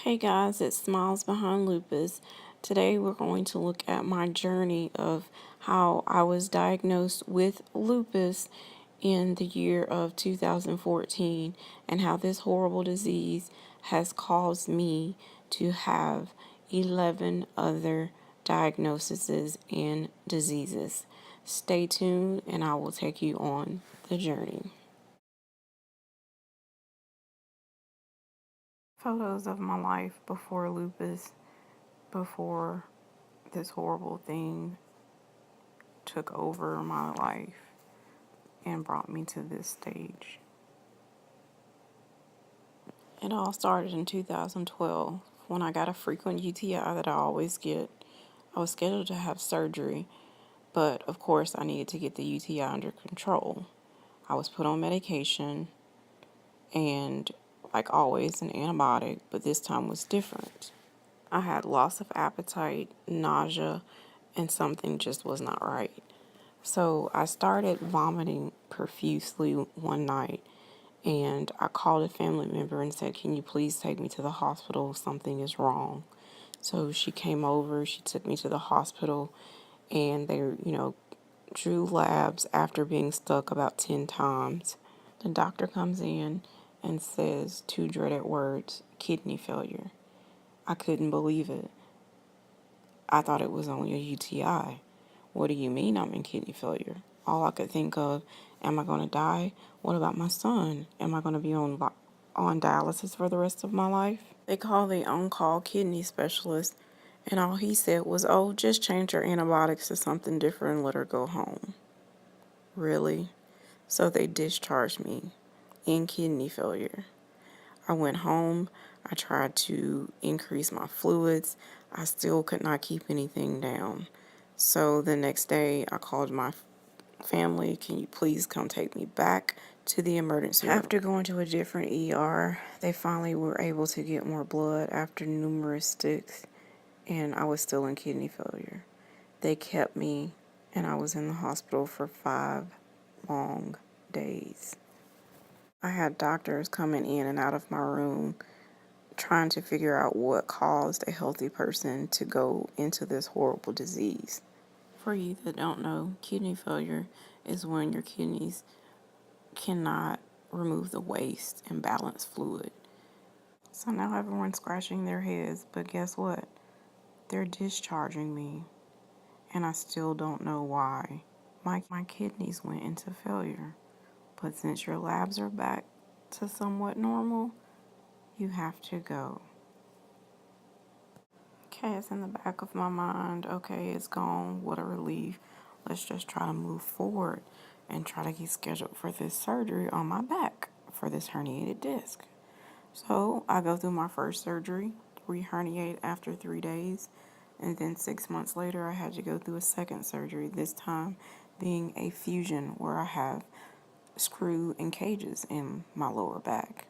Hey guys, it's Smiles Behind Lupus. Today we're going to look at my journey of how I was diagnosed with lupus in the year of 2014 and how this horrible disease has caused me to have 11 other diagnoses and diseases. Stay tuned and I will take you on the journey. Photos of my life before lupus, before this horrible thing took over my life and brought me to this stage. It all started in 2012 when I got a frequent UTI that I always get. I was scheduled to have surgery, but of course I needed to get the UTI under control. I was put on medication and, like always, an antibiotic, but this time was different. I had loss of appetite, nausea, and something just was not right. So I started vomiting profusely one night, and I called a family member and said, "Can you please take me to the hospital? Something is wrong." So she came over, she took me to the hospital, and they, drew labs after being stuck about 10 times. The doctor comes in and says two dreaded words, kidney failure. I couldn't believe it. I thought it was only a UTI. What do you mean I'm in kidney failure? All I could think of, am I going to die? What about my son? Am I going to be on dialysis for the rest of my life? They called the on-call kidney specialist, and all he said was, "Oh, just change her antibiotics to something different and let her go home." Really? So they discharged me in kidney failure. I went home. I tried to increase my fluids. I still could not keep anything down. So the next day, I called my family, "Can you please come take me back to the emergency room?" After going to a different ER, they finally were able to get more blood after numerous sticks, and I was still in kidney failure. They kept me, and I was in the hospital for 5 long days. I had doctors coming in and out of my room trying to figure out what caused a healthy person to go into this horrible disease. For you that don't know, kidney failure is when your kidneys cannot remove the waste and balance fluid. So now everyone's scratching their heads, but guess what? They're discharging me, and I still don't know why. My kidneys went into failure, but since your labs are back to somewhat normal, you have to go. Okay, it's in the back of my mind. Okay, it's gone. What a relief. Let's just try to move forward and try to get scheduled for this surgery on my back for this herniated disc. So I go through my first surgery, re-herniate after 3 days, and then 6 months later I had to go through a second surgery, this time being a fusion where I have screw and cages in my lower back.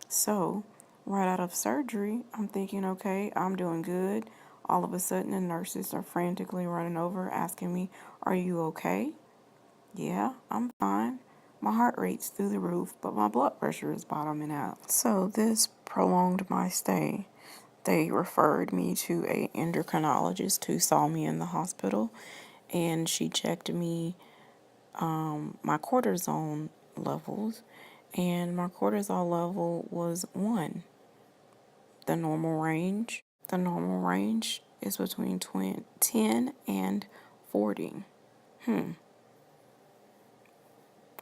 So right out of surgery, I'm thinking, okay, I'm doing good. All of a sudden, the nurses are frantically running over asking me, "Are you okay?" Yeah, I'm fine. My heart rate's through the roof, but my blood pressure is bottoming out. So this prolonged my stay. They referred me to an endocrinologist who saw me in the hospital, and she checked me, my cortisone levels, and my cortisol level was 1. The normal range. The normal range is between 10 and 40.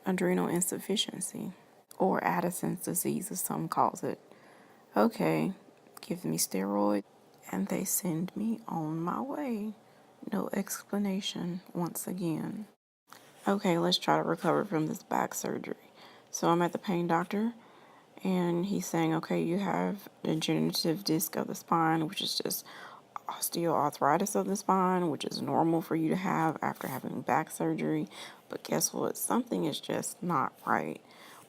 Adrenal insufficiency, or Addison's disease, as some calls it. Okay, give me steroids, and they send me on my way. No explanation once again. Okay, let's try to recover from this back surgery. So I'm at the pain doctor, and he's saying, okay, you have degenerative disc of the spine, which is just osteoarthritis of the spine, which is normal for you to have after having back surgery. But guess what? Something is just not right.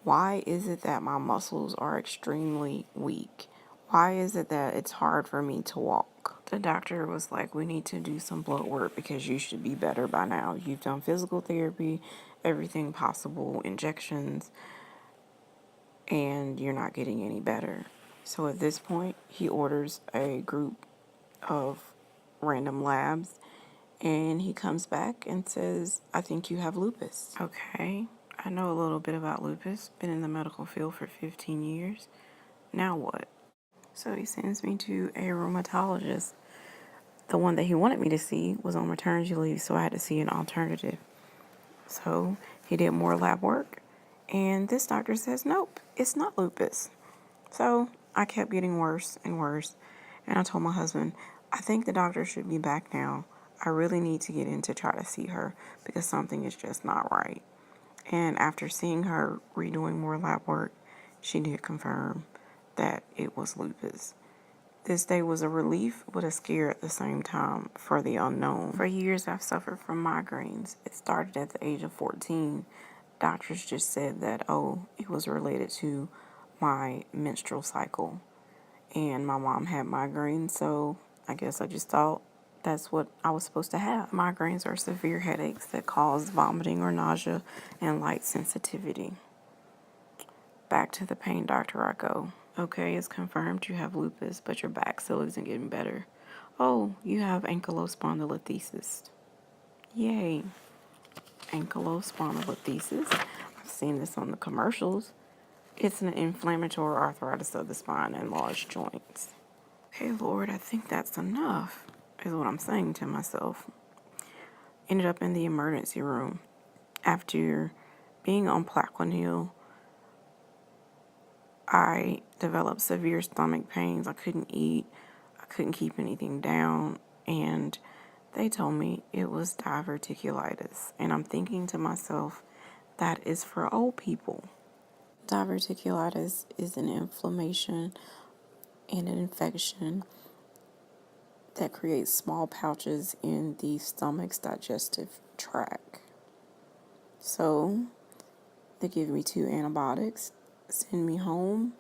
Why is it that my muscles are extremely weak? Why is it that it's hard for me to walk? The doctor was like, "We need to do some blood work because you should be better by now. You've done physical therapy, everything possible, injections, and you're not getting any better." So at this point, he orders a group of random labs, and he comes back and says, I think you have lupus. Okay, I know a little bit about lupus, been in the medical field for 15 years. Now what? So he sends me to a rheumatologist. The one that he wanted me to see was on maternity leave, so I had to see an alternative. So he did more lab work, and this doctor says, nope, it's not lupus. So I kept getting worse and worse, and I told my husband, I think the doctor should be back now. I really need to get in to try to see her because something is just not right. And after seeing her redoing more lab work, she did confirm that it was lupus. This day was a relief, but a scare at the same time for the unknown. For years, I've suffered from migraines. It started at the age of 14. Doctors just said that, oh, it was related to my menstrual cycle. And my mom had migraines, so I guess I just thought that's what I was supposed to have. Migraines are severe headaches that cause vomiting or nausea and light sensitivity. Back to the pain doctor I go. Okay, it's confirmed you have lupus, but your back still isn't getting better. Oh, you have ankylospondylolisthesis. Yay. Ankylospondylolisthesis. I've seen this on the commercials. It's an inflammatory arthritis of the spine and large joints. Hey, Lord, I think that's enough, is what I'm saying to myself. Ended up in the emergency room. After being on Plaquenil, I developed severe stomach pains. I couldn't eat. I couldn't keep anything down. And they told me it was diverticulitis. And I'm thinking to myself, that is for old people. Diverticulitis is an inflammation and an infection that creates small pouches in the stomach's digestive tract. So they give me 2 antibiotics, send me home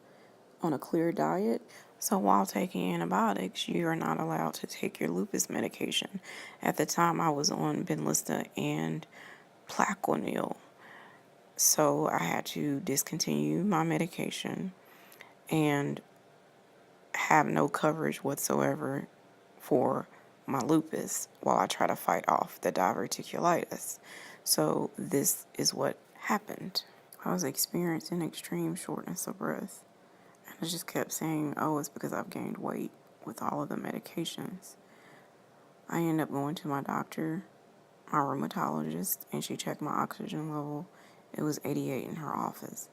on a clear diet. So while taking antibiotics, you are not allowed to take your lupus medication. At the time, I was on Benlysta and Plaquenil. So I had to discontinue my medication and have no coverage whatsoever for my lupus while I try to fight off the diverticulitis. So this is what happened. I was experiencing extreme shortness of breath. And I just kept saying, oh, it's because I've gained weight with all of the medications. I ended up going to my doctor, my rheumatologist, and she checked my oxygen level. It was 88 in her office.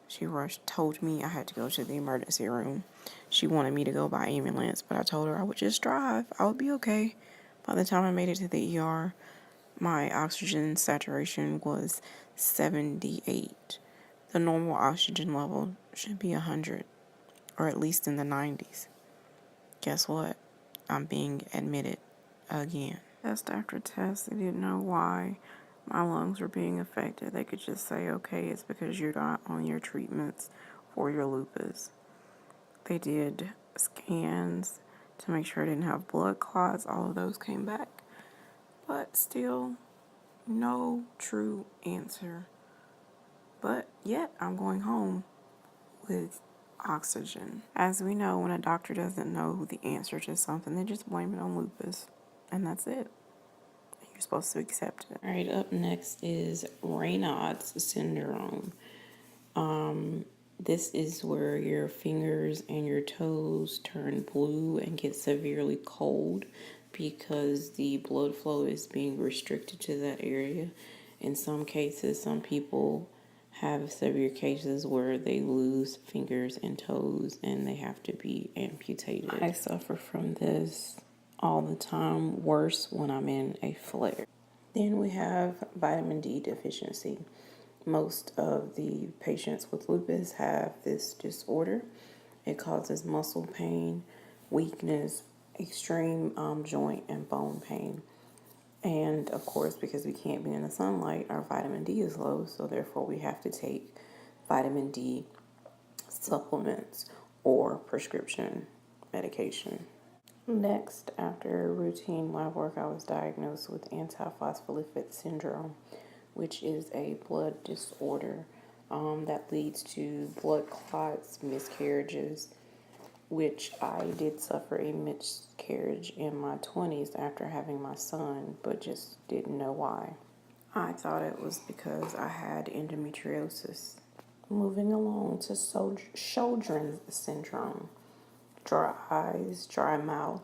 She told me I had to go to the emergency room. She wanted me to go by ambulance, but I told her I would just drive. I would be okay. By the time I made it to the ER, my oxygen saturation was 78. The normal oxygen level should be 100, or at least in the 90s. Guess what? I'm being admitted again. Test after test, they didn't know why my lungs were being affected. They could just say, okay, it's because you're not on your treatments for your lupus. They did scans to make sure I didn't have blood clots. All of those came back. But still, no true answer. But yet, I'm going home with oxygen. As we know, when a doctor doesn't know the answer to something, they just blame it on lupus. And that's it. You're supposed to accept it. All right, up next is Raynaud's syndrome. This is where your fingers and your toes turn blue and get severely cold because the blood flow is being restricted to that area. In some cases, some people have severe cases where they lose fingers and toes and they have to be amputated. I suffer from this all the time, worse when I'm in a flare. Then we have vitamin D deficiency. Most of the patients with lupus have this disorder. It causes muscle pain, weakness, extreme joint and bone pain. And of course, because we can't be in the sunlight, our vitamin D is low, so therefore we have to take vitamin D supplements or prescription medication. Next, after routine lab work, I was diagnosed with antiphospholipid syndrome, which is a blood disorder that leads to blood clots, miscarriages, which I did suffer a miscarriage in my 20s after having my son, but just didn't know why. I thought it was because I had endometriosis. Moving along to Sjogren's syndrome, dry eyes, dry mouth,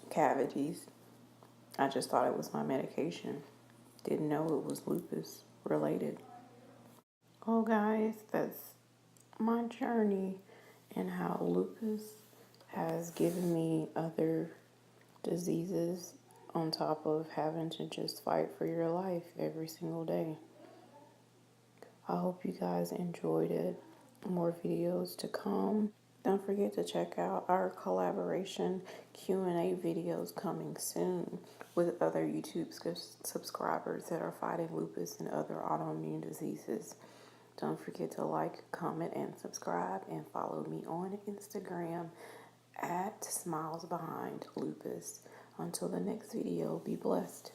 cavities. I just thought it was my medication. Didn't know it was lupus related. Well, guys, that's my journey and how lupus has given me other diseases on top of having to just fight for your life every single day. I hope you guys enjoyed it. More videos to come. Don't forget to check out our collaboration Q&A videos coming soon with other YouTube subscribers that are fighting lupus and other autoimmune diseases. Don't forget to like, comment, and subscribe, and follow me on Instagram at Smiles Behind Lupus. Until the next video, be blessed.